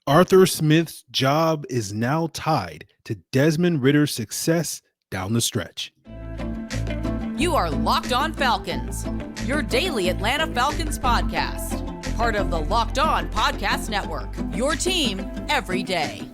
Arthur Smith's job is now tied to Desmond Ridder's success down the stretch. You are Locked On Falcons, your daily Atlanta Falcons podcast. Part of the Locked On Podcast Network, your team every day.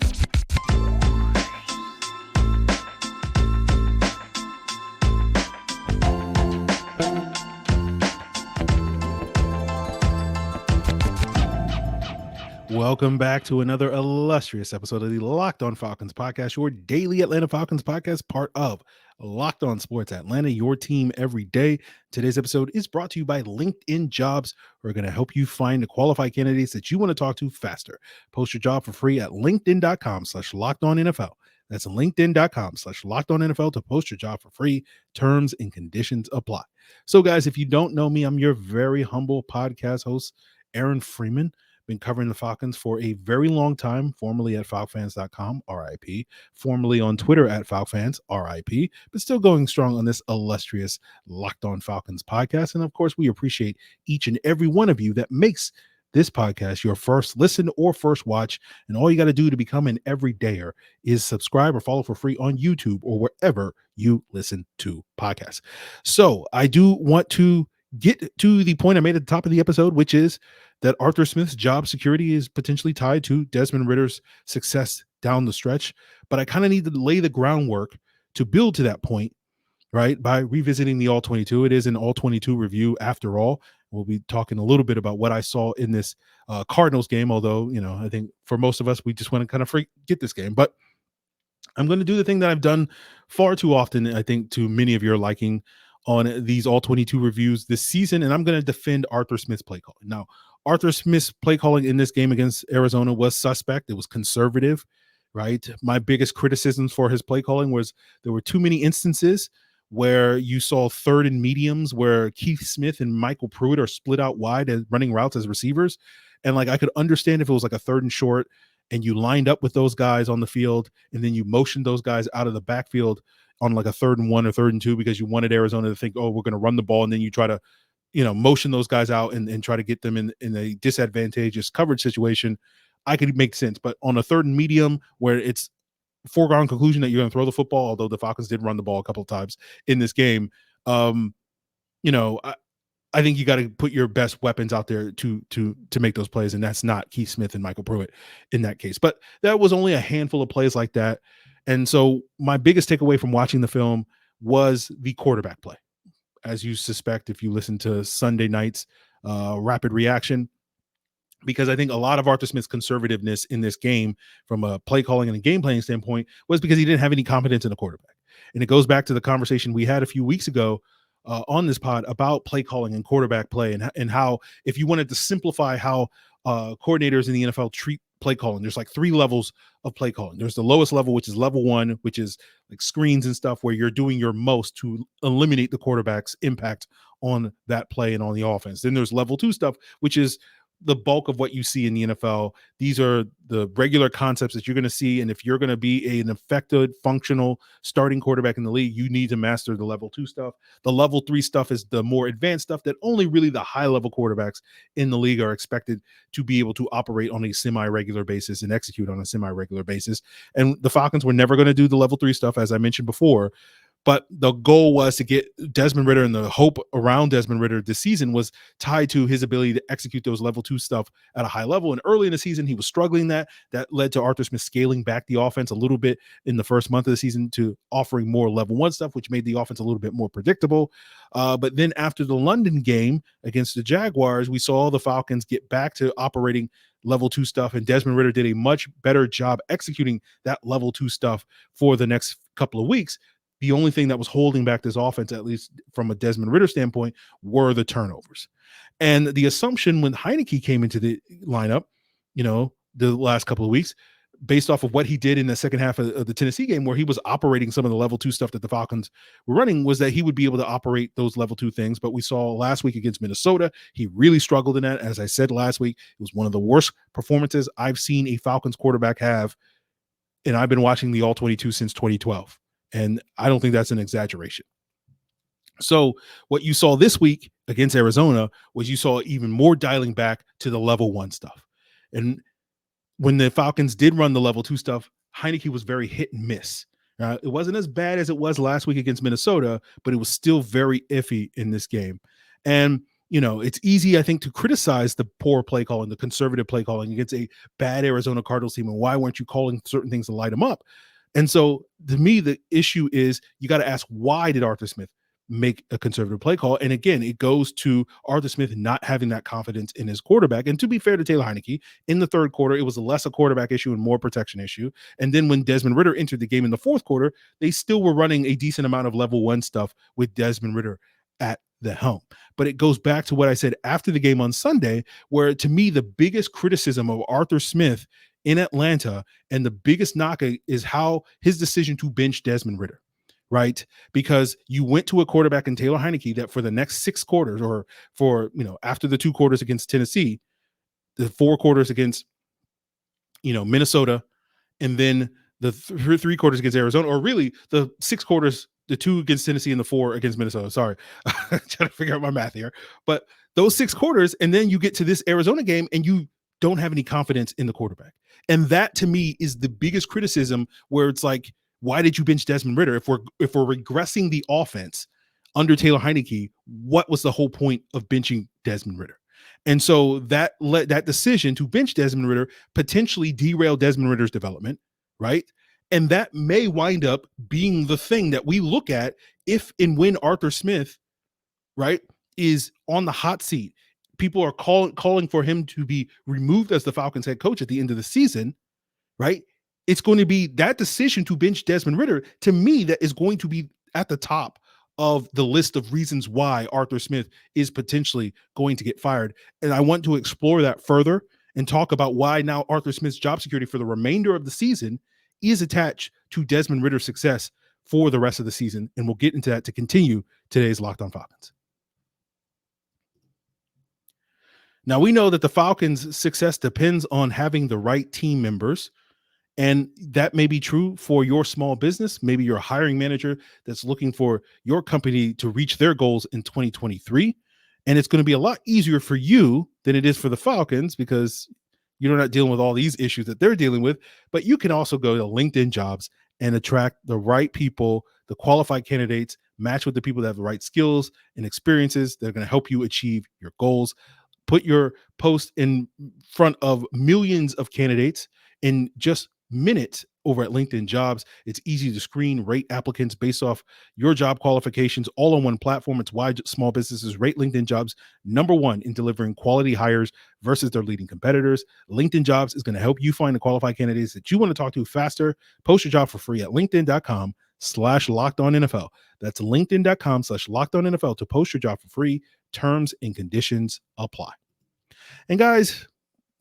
Welcome back to another illustrious episode of the Locked On Falcons podcast, your daily Atlanta Falcons podcast, part of Locked On Sports Atlanta, your team every day. Today's episode is brought to you by LinkedIn Jobs. We're going to help you find the qualified candidates that you want to talk to faster. Post your job for free at linkedin.com/lockedonnfl. That's linkedin.com/lockedonnfl to post your job for free. Terms and conditions apply. So, guys, if you don't know me, I'm your very humble podcast host, Aaron Freeman. Been covering the Falcons for a very long time, formerly at falcfans.com, RIP, formerly on Twitter at falcfans, RIP, but still going strong on this illustrious Locked On Falcons podcast. And of course, we appreciate each and every one of you that makes this podcast your first listen or first watch. And all you got to do to become an everydayer is subscribe or follow for free on YouTube or wherever you listen to podcasts. So I do want to get to the point I made at the top of the episode, which is that Arthur Smith's job security is potentially tied to Desmond Ridder's success down the stretch. But I kind of need to lay the groundwork to build to that point, right? By revisiting the All-22. It is an All-22 review after all. We'll be talking a little bit about what I saw in this Cardinals game, although, I think for most of us, we just want to kind of forget this game. But I'm going to do the thing that I've done far too often, I think, to many of your liking on these All-22 reviews this season, and I'm going to defend Arthur Smith's play calling. Now, Arthur Smith's play calling in this game against Arizona was suspect. It was conservative, right? My biggest criticisms for his play calling was there were too many instances where you saw third and mediums where Keith Smith and Michael Pruitt are split out wide as running routes as receivers. And I could understand if it was like a third and short and you lined up with those guys on the field and then you motioned those guys out of the backfield on like a 3rd and 1 or 3rd and 2 because you wanted Arizona to think, oh, we're going to run the ball. And then you try to, motion those guys out and try to get them in a disadvantageous coverage situation. I could make sense. But on a 3rd and medium where it's foregone conclusion that you're going to throw the football, although the Falcons did run the ball a couple of times in this game, I think you got to put your best weapons out there to make those plays, and that's not Keith Smith and Michael Pruitt in that case. But that was only a handful of plays like that. And so my biggest takeaway from watching the film was the quarterback play. As you suspect, if you listen to Sunday night's Rapid Reaction, because I think a lot of Arthur Smith's conservativeness in this game from a play calling and a game playing standpoint was because he didn't have any confidence in a quarterback. And it goes back to the conversation we had a few weeks ago on this pod about play calling and quarterback play and how if you wanted to simplify how coordinators in the NFL treat play calling, there's like 3 levels of play calling. There's the lowest level, which is level 1, which is like screens and stuff where you're doing your most to eliminate the quarterback's impact on that play and on the offense. Then there's level 2 stuff, which is the bulk of what you see in the NFL. These are the regular concepts that you're going to see. And if you're going to be an effective, functional starting quarterback in the league, you need to master the level 2 stuff. The level 3 stuff is the more advanced stuff that only really the high level quarterbacks in the league are expected to be able to operate on a semi-regular basis and execute on a semi-regular basis. And the Falcons were never going to do the level 3 stuff, as I mentioned before. But the goal was to get Desmond Ridder, and the hope around Desmond Ridder this season was tied to his ability to execute those level 2 stuff at a high level. And early in the season, he was struggling that led to Arthur Smith scaling back the offense a little bit in the first month of the season to offering more level 1 stuff, which made the offense a little bit more predictable. But then after the London game against the Jaguars, we saw the Falcons get back to operating level 2 stuff, and Desmond Ridder did a much better job executing that level 2 stuff for the next couple of weeks. The only thing that was holding back this offense, at least from a Desmond Ridder standpoint, were the turnovers. And the assumption when Heinicke came into the lineup, the last couple of weeks, based off of what he did in the second half of the Tennessee game, where he was operating some of the level 2 stuff that the Falcons were running, was that he would be able to operate those level 2 things. But we saw last week against Minnesota, he really struggled in that. As I said last week, it was one of the worst performances I've seen a Falcons quarterback have. And I've been watching the All-22 since 2012. And I don't think that's an exaggeration. So what you saw this week against Arizona was you saw even more dialing back to the level 1 stuff. And when the Falcons did run the level 2 stuff, Heinicke was very hit and miss. It wasn't as bad as it was last week against Minnesota, but it was still very iffy in this game. And, it's easy, I think, to criticize the poor play calling, the conservative play calling against a bad Arizona Cardinals team. And why weren't you calling certain things to light them up? And so to me, the issue is you got to ask, why did Arthur Smith make a conservative play call? And again, it goes to Arthur Smith not having that confidence in his quarterback. And to be fair to Taylor Heinicke, in the third quarter, it was less a quarterback issue and more protection issue. And then when Desmond Ridder entered the game in the fourth quarter, they still were running a decent amount of level 1 stuff with Desmond Ridder at the helm. But it goes back to what I said after the game on Sunday, where to me, the biggest criticism of Arthur Smith in Atlanta and the biggest knock is how his decision to bench Desmond Ridder. Right? Because you went to a quarterback in Taylor Heinicke that for the next 6 quarters, or for, after the 2 quarters against Tennessee, the 4 quarters against, Minnesota, and then the 3 quarters against Arizona, or really the 6 quarters, the 2 against Tennessee and the 4 against Minnesota. Sorry. I'm trying to figure out my math here. But those 6 quarters, and then you get to this Arizona game and you don't have any confidence in the quarterback. And that to me is the biggest criticism, where it's like, why did you bench Desmond Ridder? If we're regressing the offense under Taylor Heinicke, what was the whole point of benching Desmond Ridder? And so that decision to bench Desmond Ridder potentially derail Desmond Ridder's development, right? And that may wind up being the thing that we look at if and when Arthur Smith, right, is on the hot seat. People are calling for him to be removed as the Falcons head coach at the end of the season, right? It's going to be that decision to bench Desmond Ridder, to me, that is going to be at the top of the list of reasons why Arthur Smith is potentially going to get fired. And I want to explore that further and talk about why now Arthur Smith's job security for the remainder of the season is attached to Desmond Ridder's success for the rest of the season. And we'll get into that to continue today's Locked On Falcons. Now, we know that the Falcons' success depends on having the right team members. And that may be true for your small business. Maybe you're a hiring manager that's looking for your company to reach their goals in 2023. And it's going to be a lot easier for you than it is for the Falcons, because you're not dealing with all these issues that they're dealing with. But you can also go to LinkedIn Jobs and attract the right people, the qualified candidates, match with the people that have the right skills and experiences that are going to help you achieve your goals. Put your post in front of millions of candidates in just minutes over at LinkedIn Jobs. It's easy to screen, rate applicants based off your job qualifications, all on one platform. It's why small businesses rate LinkedIn Jobs #1 in delivering quality hires versus their leading competitors. LinkedIn Jobs is going to help you find the qualified candidates that you want to talk to faster. Post your job for free at linkedin.com/LockedOnNFL. That's linkedin.com/LockedOnNFL to post your job for free. Terms and conditions apply. And guys,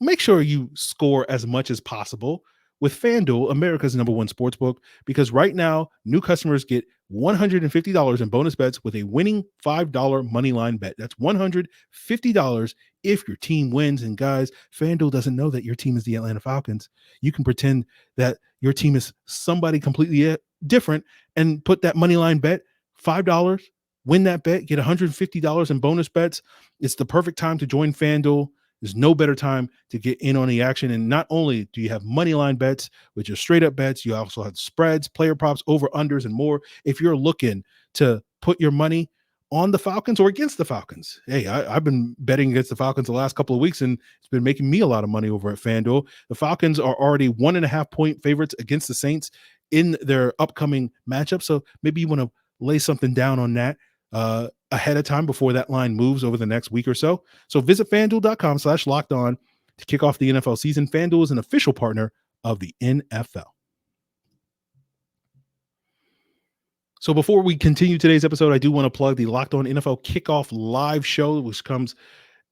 make sure you score as much as possible with FanDuel, America's #1 sportsbook, because right now, new customers get $150 in bonus bets with a winning $5 money line bet. That's $150 if your team wins. And guys, FanDuel doesn't know that your team is the Atlanta Falcons. You can pretend that your team is somebody completely different and put that money line bet, $5, win that bet, get $150 in bonus bets. It's the perfect time to join FanDuel. There's no better time to get in on the action. And not only do you have money line bets, which are straight up bets, you also have spreads, player props, over unders, and more. If you're looking to put your money on the Falcons or against the Falcons, hey, I've been betting against the Falcons the last couple of weeks, and it's been making me a lot of money over at FanDuel. The Falcons are already 1.5 point favorites against the Saints in their upcoming matchup. So maybe you want to lay something down on that ahead of time before that line moves over the next week or so. So visit FanDuel.com/LockedOn to kick off the NFL season. FanDuel is an official partner of the NFL. So before we continue today's episode, I do want to plug the Locked On NFL Kickoff live show, which comes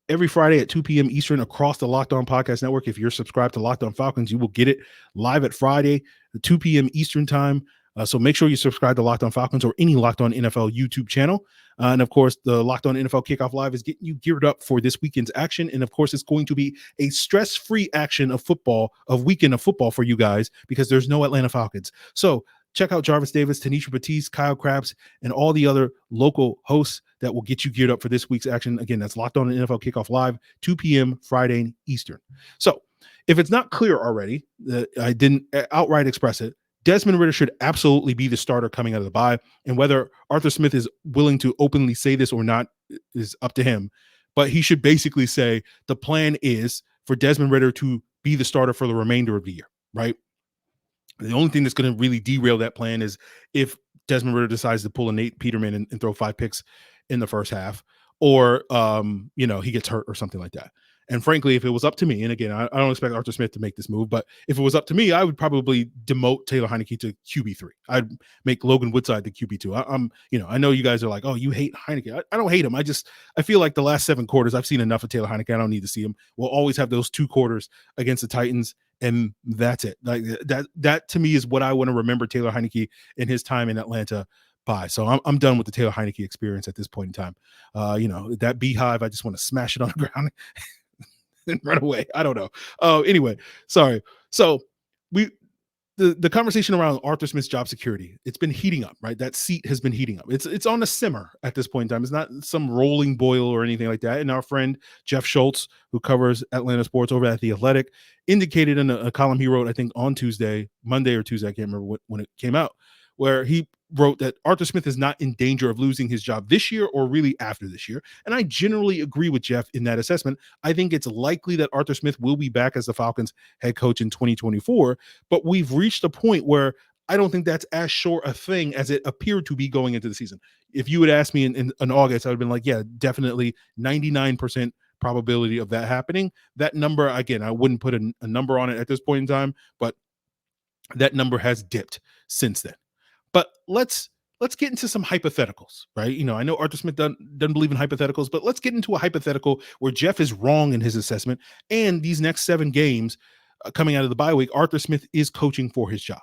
every Friday at 2 p.m. Eastern across the Locked On Podcast Network. If you're subscribed to Locked On Falcons, you will get it live at Friday, 2 p.m. Eastern time. So make sure you subscribe to Locked On Falcons or any Locked On NFL YouTube channel. And of course, the Locked On NFL Kickoff Live is getting you geared up for this weekend's action. And of course, it's going to be a stress-free action of football, of weekend of football for you guys, because there's no Atlanta Falcons. So check out Jarvis Davis, Tanisha Batiste, Kyle Krabs, and all the other local hosts that will get you geared up for this week's action. Again, that's Locked On NFL Kickoff Live, 2 p.m. Friday Eastern. So if it's not clear already, I didn't outright express it, Desmond Ridder should absolutely be the starter coming out of the bye. And whether Arthur Smith is willing to openly say this or not is up to him. But he should basically say the plan is for Desmond Ridder to be the starter for the remainder of the year, right? The only thing that's going to really derail that plan is if Desmond Ridder decides to pull a Nate Peterman and throw 5 picks in the first half, or he gets hurt or something like that. And frankly, if it was up to me, and again, I don't expect Arthur Smith to make this move, but if it was up to me, I would probably demote Taylor Heinicke to QB3. I'd make Logan Woodside the QB2. I know you guys are like, oh, you hate Heinicke. I don't hate him. I feel like the last 7 quarters, I've seen enough of Taylor Heinicke. I don't need to see him. We'll always have those 2 quarters against the Titans, and that's it. Like that to me is what I want to remember Taylor Heinicke in his time in Atlanta by. So I'm done with the Taylor Heinicke experience at this point in time. That beehive, I just want to smash it on the ground and run away. I don't know. Anyway, sorry. So the conversation around Arthur Smith's job security, it's been heating up, right? That seat has been heating up. It's on a simmer at this point in time. It's not some rolling boil or anything like that. And our friend Jeff Schultz, who covers Atlanta sports over at The Athletic, indicated in a column he wrote, I think on Monday or Tuesday, I can't remember when it came out, where he wrote that Arthur Smith is not in danger of losing his job this year or really after this year. And I generally agree with Jeff in that assessment. I think it's likely that Arthur Smith will be back as the Falcons head coach in 2024, but we've reached a point where I don't think that's as sure a thing as it appeared to be going into the season. If you had asked me in August, I would have been like, yeah, definitely 99% probability of that happening. That number, again, I wouldn't put a number on it at this point in time, but that number has dipped since then. But let's get into some hypotheticals, right? I know Arthur Smith doesn't believe in hypotheticals, but let's get into a hypothetical where Jeff is wrong in his assessment. And these next 7 games coming out of the bye week, Arthur Smith is coaching for his job.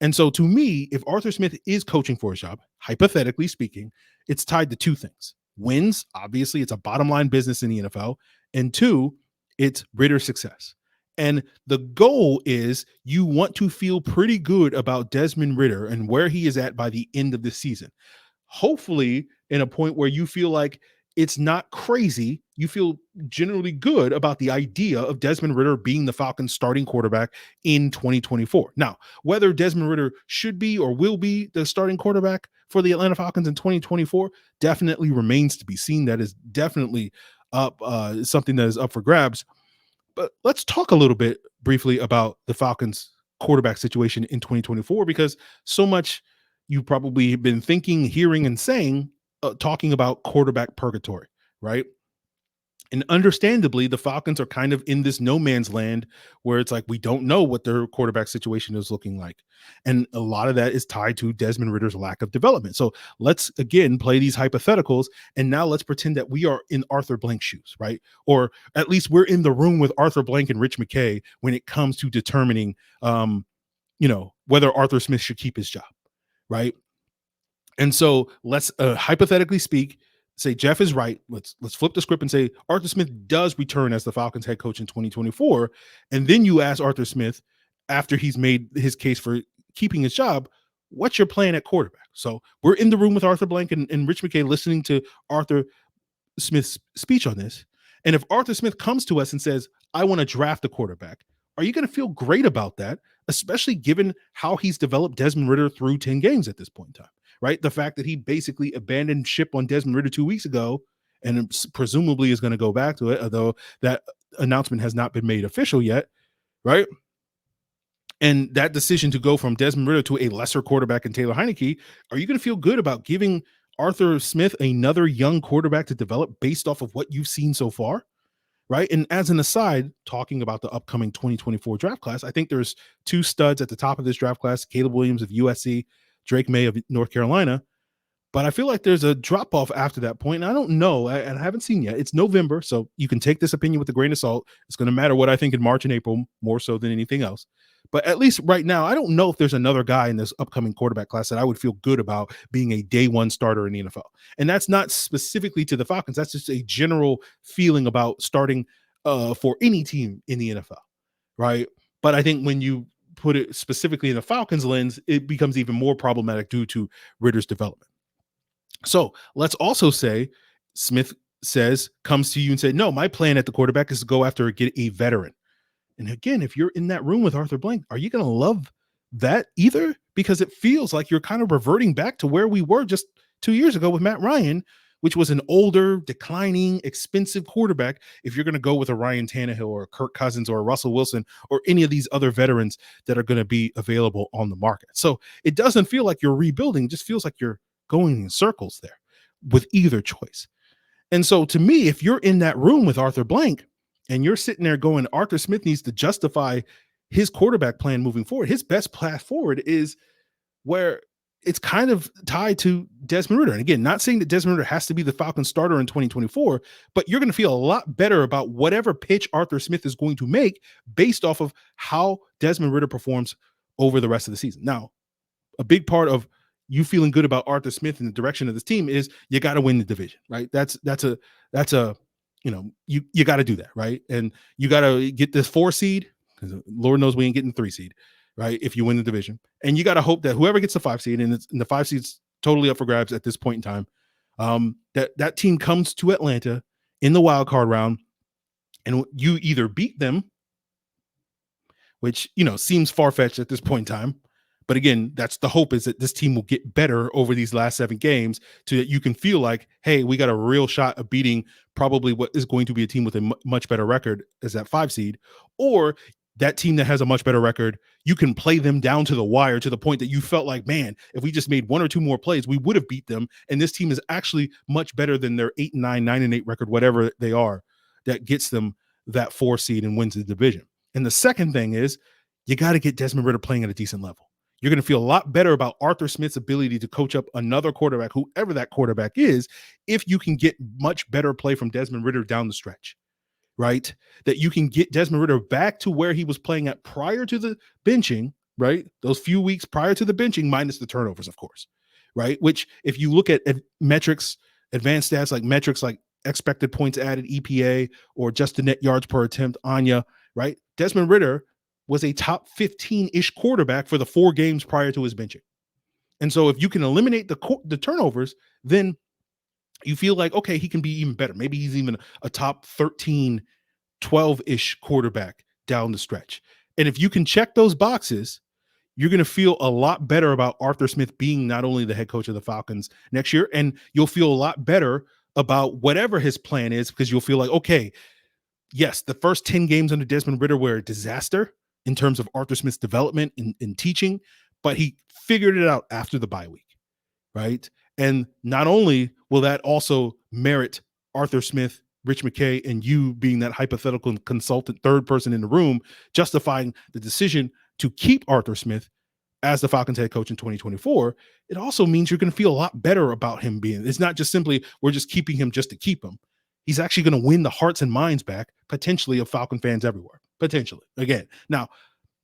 And so to me, if Arthur Smith is coaching for his job, hypothetically speaking, it's tied to 2 things. Wins, obviously, it's a bottom line business in the NFL. And 2, it's Ridder's success. And the goal is you want to feel pretty good about Desmond Ridder and where he is at by the end of the season. Hopefully in a point where you feel like it's not crazy. You feel generally good about the idea of Desmond Ridder being the Falcons starting quarterback in 2024. Now, whether Desmond Ridder should be or will be the starting quarterback for the Atlanta Falcons in 2024 definitely remains to be seen. That is definitely up something that is up for grabs. But let's talk a little bit briefly about the Falcons quarterback situation in 2024, because so much you probably have been thinking, hearing, and saying, talking about quarterback purgatory, right? And understandably, the Falcons are kind of in this no man's land where it's like we don't know what their quarterback situation is looking like. And a lot of that is tied to Desmond Ridder's lack of development. So let's, again, play these hypotheticals. And now let's pretend that we are in Arthur Blank's shoes, right? Or at least we're in the room with Arthur Blank and Rich McKay when it comes to determining, whether Arthur Smith should keep his job, right? And so let's hypothetically speak, say Jeff is right. Let's flip the script and say Arthur Smith does return as the Falcons head coach in 2024. And then you ask Arthur Smith, after he's made his case for keeping his job, what's your plan at quarterback? So we're in the room with Arthur Blank and Rich McKay listening to Arthur Smith's speech on this. And if Arthur Smith comes to us and says, I want to draft a quarterback, are you going to feel great about that, especially given how he's developed Desmond Ridder through 10 games at this point in time? Right? The fact that he basically abandoned ship on Desmond Ridder 2 weeks ago and presumably is going to go back to it, although that announcement has not been made official yet, right? And that decision to go from Desmond Ridder to a lesser quarterback in Taylor Heinicke, are you going to feel good about giving Arthur Smith another young quarterback to develop based off of what you've seen so far? Right? And as an aside, talking about the upcoming 2024 draft class, I think there's 2 studs at the top of this draft class, Caleb Williams of USC, Drake May of North Carolina. But I feel like there's a drop off after that point. And I don't know. And I haven't seen yet. It's November. So you can take this opinion with a grain of salt. It's going to matter what I think in March and April more so than anything else. But at least right now, I don't know if there's another guy in this upcoming quarterback class that I would feel good about being a day 1 starter in the NFL. And that's not specifically to the Falcons. That's just a general feeling about starting for any team in the NFL. Right. But I think when you put it specifically in the Falcons lens, it becomes even more problematic due to Ridder's development. So let's also say Smith comes to you and said, no, my plan at the quarterback is to go after get a veteran. And again, if you're in that room with Arthur Blank, are you going to love that either? Because it feels like you're kind of reverting back to where we were just 2 years ago with Matt Ryan, which was an older, declining, expensive quarterback. If you're going to go with a Ryan Tannehill or a Kirk Cousins or a Russell Wilson or any of these other veterans that are going to be available on the market. So it doesn't feel like you're rebuilding. It just feels like you're going in circles there with either choice. And so to me, if you're in that room with Arthur Blank and you're sitting there going, Arthur Smith needs to justify his quarterback plan moving forward, his best path forward is where it's kind of tied to Desmond Ridder. And again, not saying that Desmond Ridder has to be the Falcons starter in 2024, but you're going to feel a lot better about whatever pitch Arthur Smith is going to make based off of how Desmond Ridder performs over the rest of the season. Now, a big part of you feeling good about Arthur Smith and the direction of this team is you got to win the division, right? That's a you got to do that, right? And you got to get this 4 seed, because Lord knows we ain't getting 3 seed, right? If you win the division, and you got to hope that whoever gets the 5 seed, and the 5 seed's totally up for grabs at this point in time, that team comes to Atlanta in the wild card round, and you either beat them, which seems far-fetched at this point in time. But again, that's the hope, is that this team will get better over these last 7 games so that you can feel like, hey, we got a real shot of beating probably what is going to be a team with a much better record as that 5 seed, or that team that has a much better record, you can play them down to the wire to the point that you felt like, man, if we just made 1 or 2 more plays, we would have beat them. And this team is actually much better than their 8-9, 9-8 record, whatever they are, that gets them that 4 seed and wins the division. And the second thing is you got to get Desmond Ridder playing at a decent level. You're going to feel a lot better about Arthur Smith's ability to coach up another quarterback, whoever that quarterback is, if you can get much better play from Desmond Ridder down the stretch, right? That you can get Desmond Ridder back to where he was playing at prior to the benching, right? Those few weeks prior to the benching, minus the turnovers, of course, right? Which, if you look at metrics, advanced stats like metrics like expected points added, EPA, or just the net yards per attempt, Anya, right? Desmond Ridder was a top 15-ish quarterback for the 4 games prior to his benching. And so if you can eliminate the turnovers, then you feel like, okay, he can be even better. Maybe he's even a top 13, 12-ish quarterback down the stretch. And if you can check those boxes, you're going to feel a lot better about Arthur Smith being not only the head coach of the Falcons next year, and you'll feel a lot better about whatever his plan is, because you'll feel like, okay, yes, the first 10 games under Desmond Ridder were a disaster in terms of Arthur Smith's development in teaching, but he figured it out after the bye week, right? And not only will that also merit Arthur Smith, Rich McKay, and you being that hypothetical consultant, third person in the room, justifying the decision to keep Arthur Smith as the Falcons head coach in 2024, it also means you're going to feel a lot better about him being. It's not just simply we're just keeping him just to keep him. He's actually going to win the hearts and minds back, potentially, of Falcon fans everywhere. Potentially. Again, now,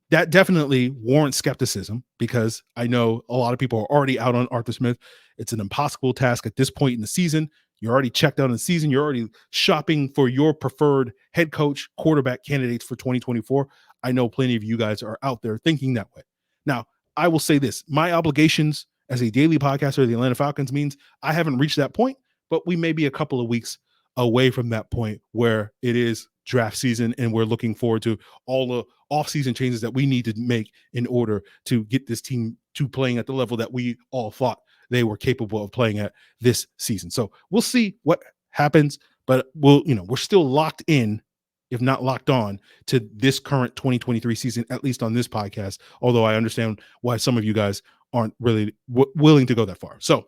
that definitely warrants skepticism, because I know a lot of people are already out on Arthur Smith. It's an impossible task at this point in the season. You're already checked out in the season. You're already shopping for your preferred head coach, quarterback candidates for 2024. I know plenty of you guys are out there thinking that way. Now, I will say this. My obligations as a daily podcaster of the Atlanta Falcons means I haven't reached that point, but we may be a couple of weeks away from that point where it is draft season and we're looking forward to all the offseason changes that we need to make in order to get this team to playing at the level that we all thought they were capable of playing at this season. So we'll see what happens, but we're still locked in, if not locked on, to this current 2023 season, at least on this podcast, although I understand why some of you guys aren't really willing to go that far. So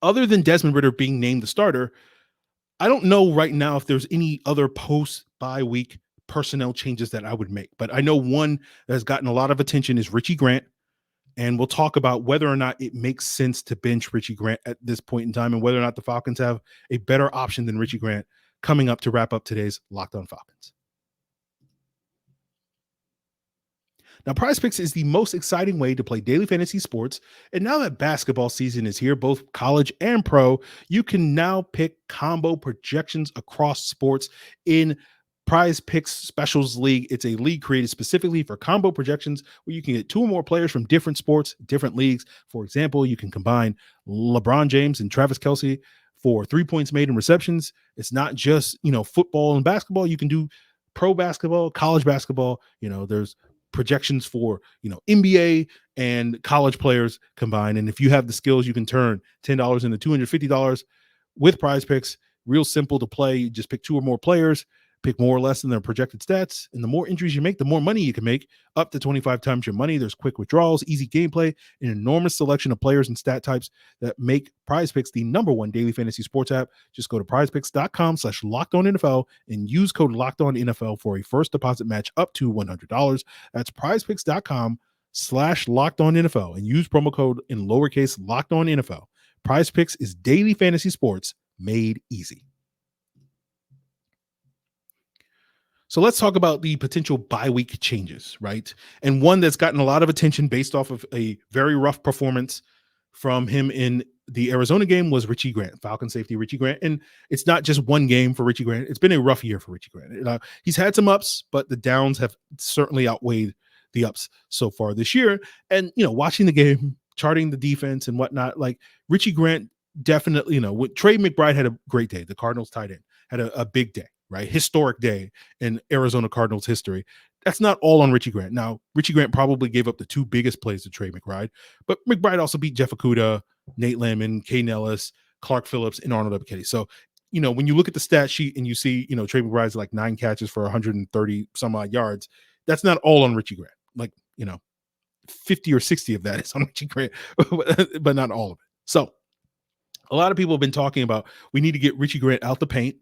other than Desmond Ridder being named the starter, I don't know right now if there's any other post-bye week personnel changes that I would make, but I know one that has gotten a lot of attention is Richie Grant, and we'll talk about whether or not it makes sense to bench Richie Grant at this point in time, and whether or not the Falcons have a better option than Richie Grant coming up to wrap up today's Locked On Falcons. Now, PrizePicks is the most exciting way to play daily fantasy sports. And now that basketball season is here, both college and pro, you can now pick combo projections across sports in PrizePicks Specials League. It's a league created specifically for combo projections where you can get 2 or more players from different sports, different leagues. For example, you can combine LeBron James and Travis Kelce for 3 points made in receptions. It's not just, football and basketball. You can do pro basketball, college basketball. There's projections for, NBA and college players combined. And if you have the skills, you can turn $10 into $250 with Prize Picks. Real simple to play. You just pick 2 or more players, pick more or less than their projected stats. And the more entries you make, the more money you can make, up to 25 times your money. There's quick withdrawals, easy gameplay, an enormous selection of players and stat types that make Prize Picks the #1 daily fantasy sports app. Just go to prizepicks.com/lockedonnfl and use code LockedOnNFL for a first deposit match up to $100. That's prizepicks.com/lockedonnfl and use promo code in lowercase LockedOnNFL. Prize Picks is daily fantasy sports made easy. So let's talk about the potential bye week changes, right? And one that's gotten a lot of attention based off of a very rough performance from him in the Arizona game was Richie Grant, Falcon safety Richie Grant. And it's not just one game for Richie Grant. It's been a rough year for Richie Grant. He's had some ups, but the downs have certainly outweighed the ups so far this year. And, watching the game, charting the defense and whatnot, like Richie Grant definitely, Trey McBride had a great day. The Cardinals tight end had a big day, right? Historic day in Arizona Cardinals history. That's not all on Richie Grant. Now, Richie Grant probably gave up the 2 biggest plays to Trey McBride, but McBride also beat Jeff Okudah, Nate Landman, Kay Nellis, Clark Phillips, and Arnold Ebiketie. So, when you look at the stat sheet and you see, Trey McBride's like 9 catches for 130 some odd yards, that's not all on Richie Grant. Like, 50 or 60 of that is on Richie Grant, but not all of it. So a lot of people have been talking about we need to get Richie Grant out the paint.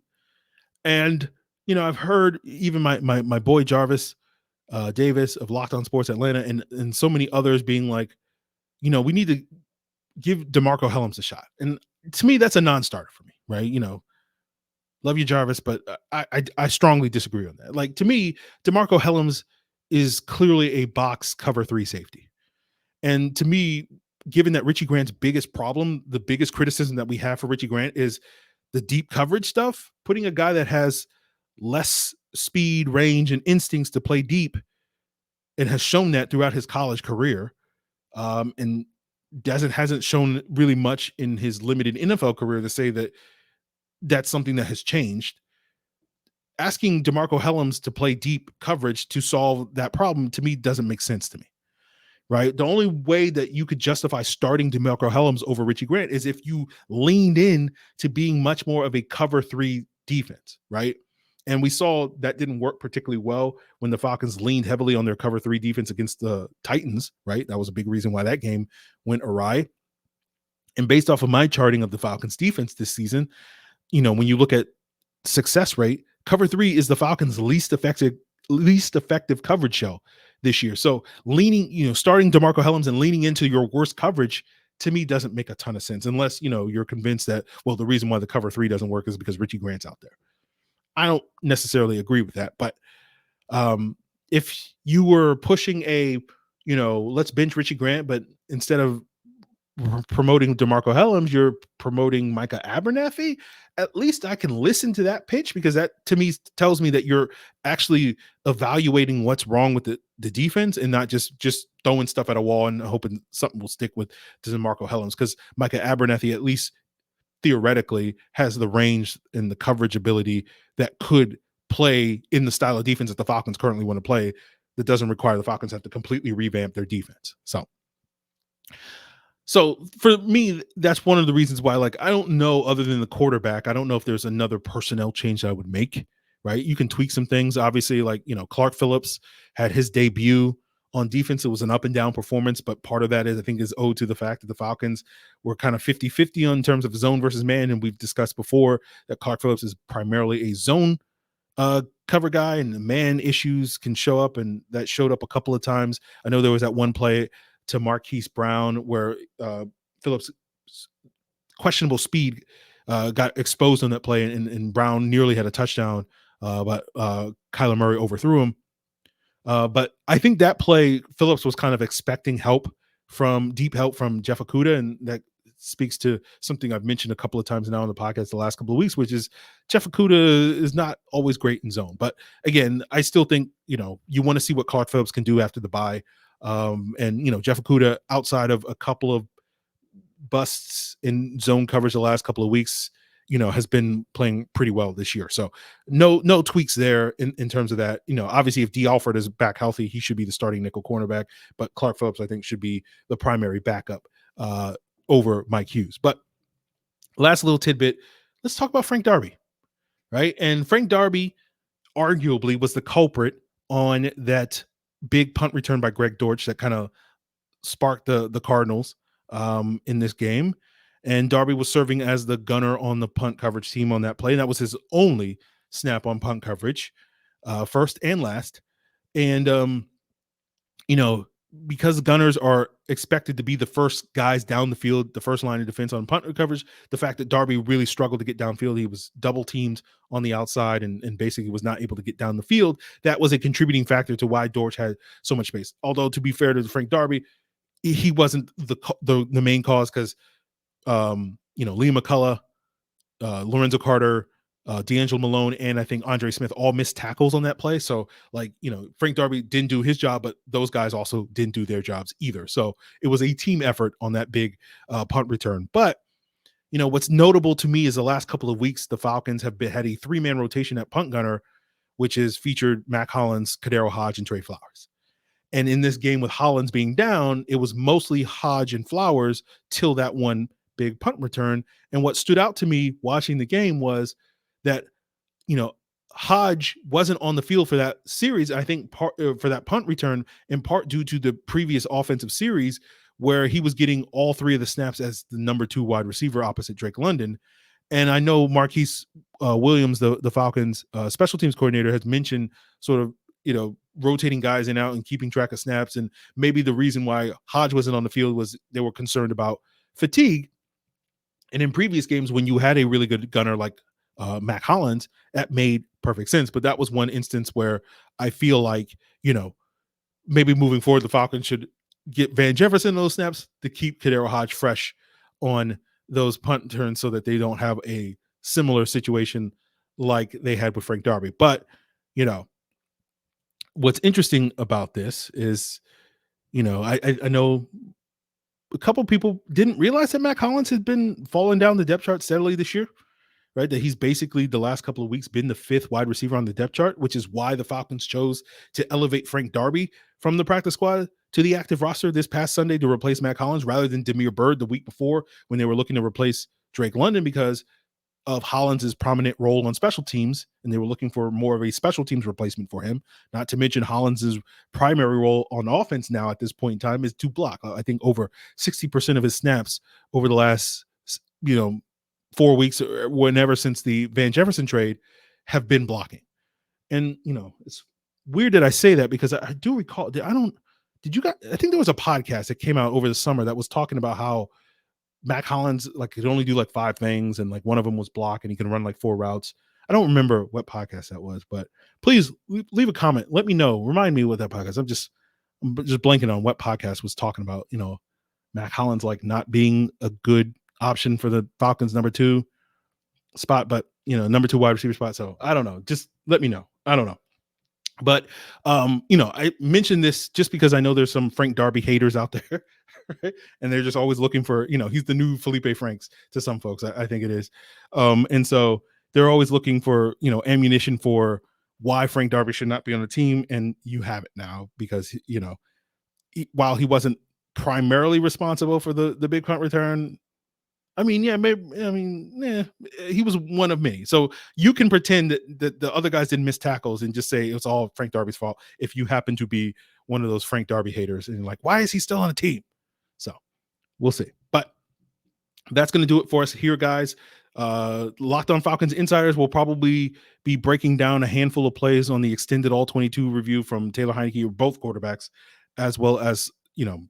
And, I've heard even my boy Jarvis Davis of Locked On Sports Atlanta and so many others being like, we need to give DeMarco Hellams a shot. And to me, that's a non-starter for me, right? Love you, Jarvis, but I strongly disagree on that. Like, to me, DeMarco Hellams is clearly a box cover 3 safety. And to me, given that Richie Grant's biggest problem, the biggest criticism that we have for Richie Grant is the deep coverage stuff, putting a guy that has less speed, range, and instincts to play deep and has shown that throughout his college career, and hasn't shown really much in his limited NFL career to say that that's something that has changed. Asking DeMarco Hellams to play deep coverage to solve that problem, to me, doesn't make sense to me, right? The only way that you could justify starting DeMarco Hellams over Richie Grant is if you leaned in to being much more of a cover 3 defense, right? And we saw that didn't work particularly well when the Falcons leaned heavily on their cover 3 defense against the Titans, right? That was a big reason why that game went awry. And based off of my charting of the Falcons defense this season, when you look at success rate, cover 3 is the Falcons' least effective coverage shell this year. So starting DeMarco Hellams and leaning into your worst coverage, to me, doesn't make a ton of sense unless, you're convinced that, well, the reason why the cover 3 doesn't work is because Richie Grant's out there. I don't necessarily agree with that, but if you were pushing let's bench Richie Grant, but instead of promoting DeMarco Hellams, you're promoting Micah Abernathy, at least I can listen to that pitch, because that to me tells me that you're actually evaluating what's wrong with the defense and not just throwing stuff at a wall and hoping something will stick with DeMarco Hellams, because Micah Abernathy, at least theoretically, has the range and the coverage ability that could play in the style of defense that the Falcons currently want to play, that doesn't require the Falcons have to completely revamp their defense. So for me, that's one of the reasons why, like, I don't know, other than the quarterback, I don't know if there's another personnel change that I would make, right? You can tweak some things. Obviously, like, Clark Phillips had his debut on defense. It was an up and down performance, but part of that is owed to the fact that the Falcons were kind of 50-50 in terms of zone versus man. And we've discussed before that Clark Phillips is primarily a zone cover guy, and the man issues can show up, and that showed up a couple of times. I know there was that one play to Marquise Brown where Phillips' questionable speed got exposed on that play, and Brown nearly had a touchdown, but Kyler Murray overthrew him. But I think that play, Phillips was kind of expecting deep help from Jeff Okudah, and that speaks to something I've mentioned a couple of times now on the podcast the last couple of weeks, which is Jeff Okudah is not always great in zone. But again, I still think, you want to see what Clark Phillips can do after the bye. And Jeff Okudah, outside of a couple of busts in zone coverage the last couple of weeks, has been playing pretty well this year. So no tweaks there in terms of that. Obviously if D Alford is back healthy, he should be the starting nickel cornerback, but Clark Phillips, I think, should be the primary backup over Mike Hughes. But last little tidbit, let's talk about Frank Darby, right? And Frank Darby arguably was the culprit on that big punt return by Greg Dortch that kind of sparked the Cardinals in this game. And Darby was serving as the gunner on the punt coverage team on that play. And that was his only snap on punt coverage, first and last. And, because gunners are expected to be the first guys down the field, the first line of defense on punt coverage, the fact that Darby really struggled to get downfield, he was double teamed on the outside and basically was not able to get down the field. That was a contributing factor to why Dortch had so much space. Although, to be fair to Frank Darby, he wasn't the main cause, because Liam McCullough, Lorenzo Carter, D'Angelo Malone, and I think Andre Smith all missed tackles on that play. So Frank Darby didn't do his job, but those guys also didn't do their jobs either. So it was a team effort on that big punt return. But what's notable to me is the last couple of weeks, the Falcons have had a 3-man rotation at punt gunner, which has featured Mac Hollins, Kadero Hodge, and Trey Flowers. And in this game with Hollins being down, it was mostly Hodge and Flowers till that one big punt return. And what stood out to me watching the game was that, Hodge wasn't on the field for that series, I think for that punt return, in part due to the previous offensive series where he was getting all 3 of the snaps as the number 2 wide receiver opposite Drake London. And I know Marquise Williams, the Falcons special teams coordinator, has mentioned sort of, rotating guys in and out and keeping track of snaps. And maybe the reason why Hodge wasn't on the field was they were concerned about fatigue. And in previous games, when you had a really good gunner like Mac Hollins, that made perfect sense. But that was one instance where I feel like, maybe moving forward, the Falcons should get Van Jefferson those snaps to keep Kadero Hodge fresh on those punt turns so that they don't have a similar situation like they had with Frank Darby. But, what's interesting about this is, I know a couple people didn't realize that Mac Hollins had been falling down the depth chart steadily this year, right? That he's basically the last couple of weeks been the 5th wide receiver on the depth chart, which is why the Falcons chose to elevate Frank Darby from the practice squad to the active roster this past Sunday to replace Mac Hollins rather than Damiere Byrd the week before when they were looking to replace Drake London because of Hollins's prominent role on special teams, and they were looking for more of a special teams replacement for him. Not to mention Hollins's primary role on offense now at this point in time is to block. I think over 60% of his snaps over the last, 4 weeks or whenever since the Van Jefferson trade have been blocking. And, it's weird that I say that because I do recall, I think there was a podcast that came out over the summer that was talking about how Mac Hollins could only do 5 things, and one of them was block, and he can run 4 routes. I don't remember what podcast that was, but please leave a comment. Let me know. Remind me what that podcast. I'm just blanking on what podcast was talking about. Mac Hollins not being a good option for the Falcons number 2 spot, but number 2 wide receiver spot. So I don't know. Just let me know. I don't know. But I mentioned this just because I know there's some Frank Darby haters out there. Right? And they're just always looking for, he's the new Felipe Franks to some folks. I think it is. And so they're always looking for, ammunition for why Frank Darby should not be on the team. And you have it now because, while he wasn't primarily responsible for the big punt return, he was one of many. So you can pretend that the other guys didn't miss tackles and just say it's all Frank Darby's fault if you happen to be one of those Frank Darby haters and why is he still on the team? So we'll see. But that's going to do it for us here, guys. Locked On Falcons Insiders will probably be breaking down a handful of plays on the extended all-22 review from Taylor Heinicke or both quarterbacks, as well as,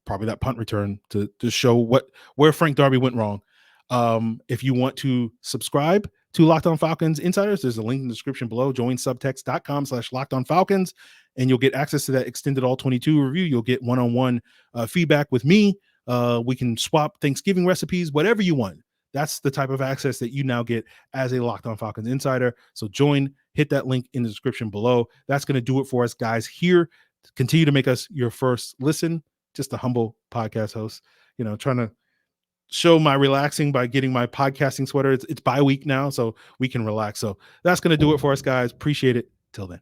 probably that punt return to show where Frank Darby went wrong. If you want to subscribe to Locked On Falcons Insiders, there's a link in the description below. Join subtext.com/LockedOnFalcons, and you'll get access to that extended all-22 review. You'll get one-on-one feedback with me. We can swap Thanksgiving recipes, whatever you want. That's the type of access that you now get as a Locked On Falcons Insider. So join, hit that link in the description below. That's going to do it for us, guys, here. Continue to make us your first listen. Just a humble podcast host, trying to show my relaxing by getting my podcasting sweater. It's bye week now, so we can relax. So that's going to do it for us, guys. Appreciate it. Till then.